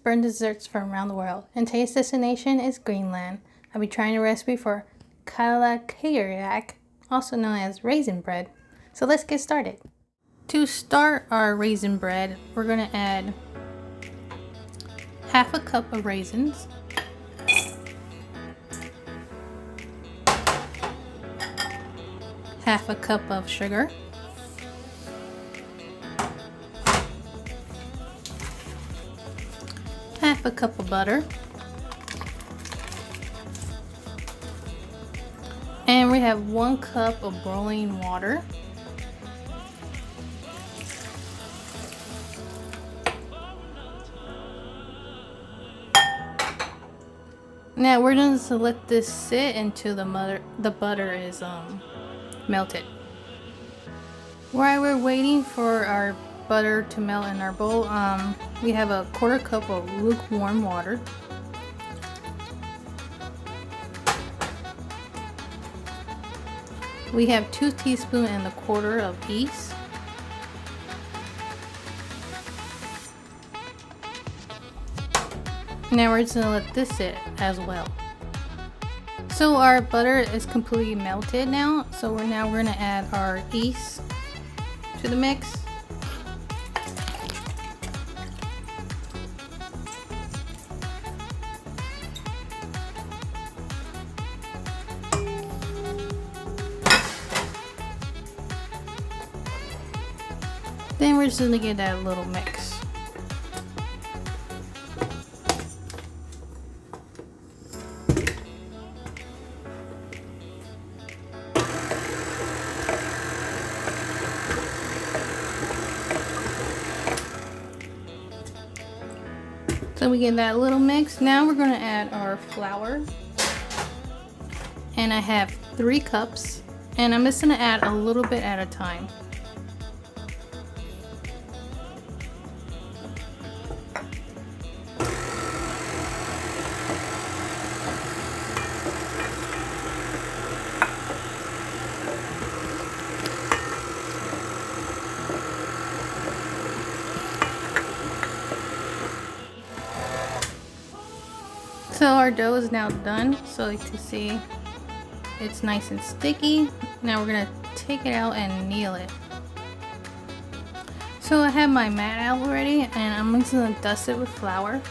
Brenda desserts from around the world, and today's destination is Greenland. I'll be trying a recipe for Kalaallit Kaagiat, also known as raisin bread. So let's get started. To start our raisin bread, we're going to add half a cup of raisins, half a cup of sugar, half a cup of butter, and we have 1 cup of boiling water. Now we're going to let this sit until the butter is melted. While we're waiting for our butter to melt in our bowl, we have a 1/4 cup of lukewarm water. We have 2 teaspoons and a 1/4 of yeast. Now we're just going to let this sit as well. So our butter is completely melted now, so we're going to add our yeast to the mix. Then we're just going to give that a little mix. So we get that little mix. Now we're going to add our flour. And I have 3 cups. And I'm just going to add a little bit at a time. So our dough is now done, so you can see it's nice and sticky. Now we're going to take it out and knead it. So I have my mat out already, and I'm just going to dust it with flour.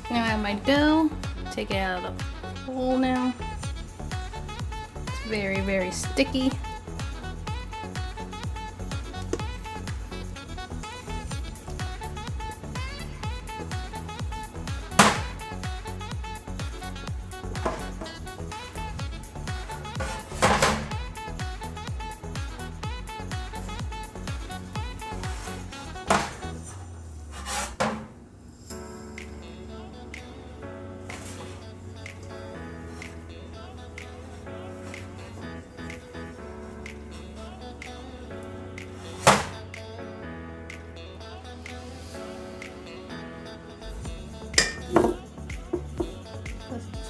Now I have my dough, take it out of the bowl now. It's very, very sticky.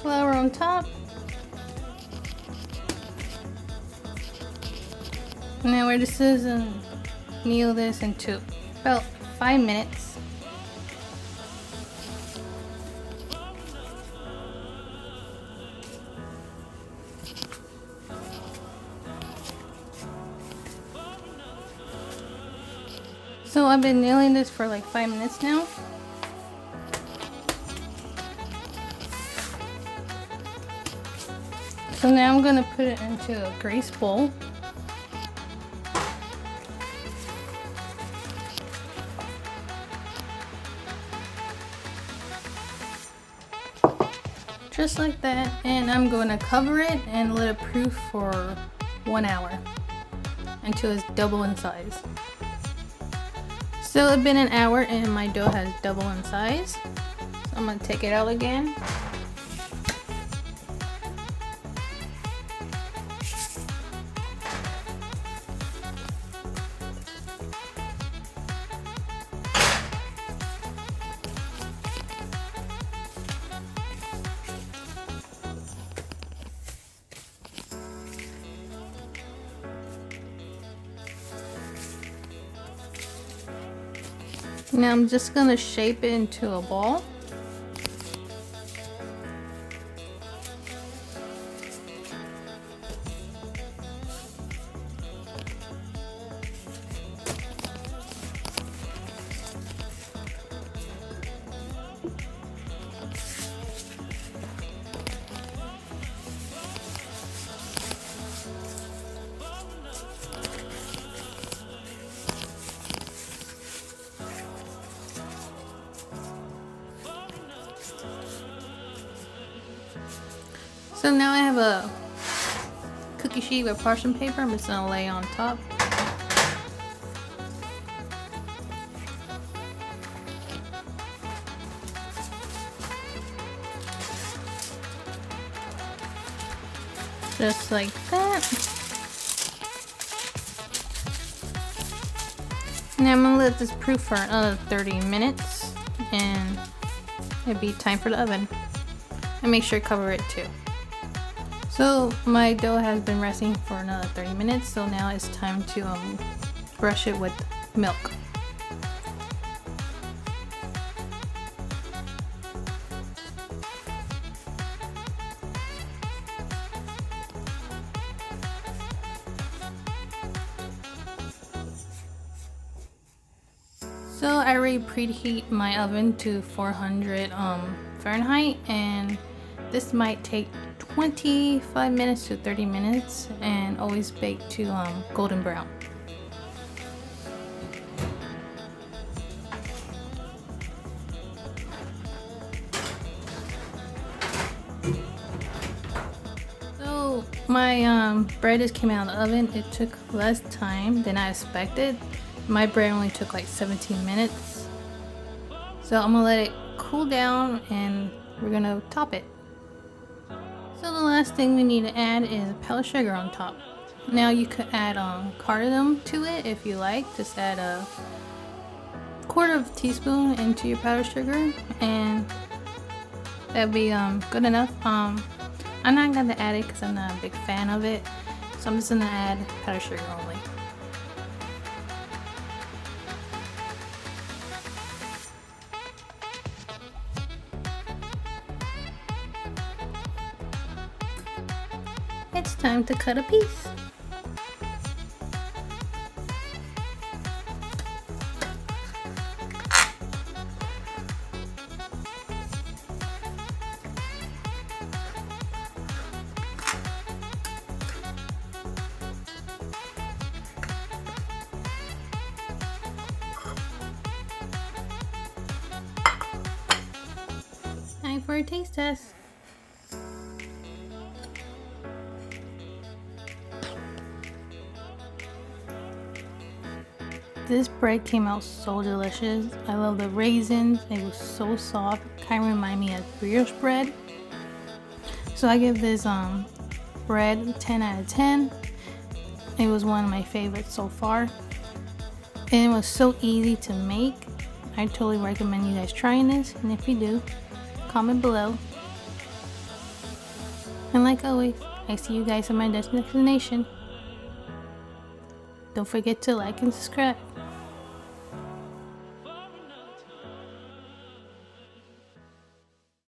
Flour on top. Now we're just going to knead this into about 5 minutes. So I've been kneading this for like 5 minutes now. So now I'm going to put it into a grease bowl. Just like that, and I'm going to cover it and let it proof for 1 hour until it's double in size. So it's been an hour and my dough has double in size. So I'm going to take it out again. Now I'm just gonna shape it into a ball. So now I have a cookie sheet with parchment paper. I'm just gonna lay on top. Just like that. Now I'm gonna let this proof for another 30 minutes and it'll be time for the oven. And make sure to cover it too. So my dough has been resting for another 30 minutes, so now it's time to brush it with milk. So I already preheat my oven to 400 Fahrenheit, and this might take 25 minutes to 30 minutes, and always bake to golden brown. So my bread just came out of the oven. It took less time than I expected. My bread only took like 17 minutes. So I'm gonna let it cool down and we're gonna top it. So the last thing we need to add is powdered sugar on top. Now you could add cardamom to it if you like. Just add a quarter of a teaspoon into your powdered sugar and that'd be good enough. I'm not gonna add it because I'm not a big fan of it. So I'm just gonna add powdered sugar only. It's time to cut a piece. Time for a taste test. This bread came out so delicious. I love the raisins. It was so soft. Kind of remind me of brioche bread. So I give this bread 10 out of 10. It was one of my favorites so far. And it was so easy to make. I totally recommend you guys trying this. And if you do, comment below. And like always, I see you guys in my destination. Don't forget to like and subscribe.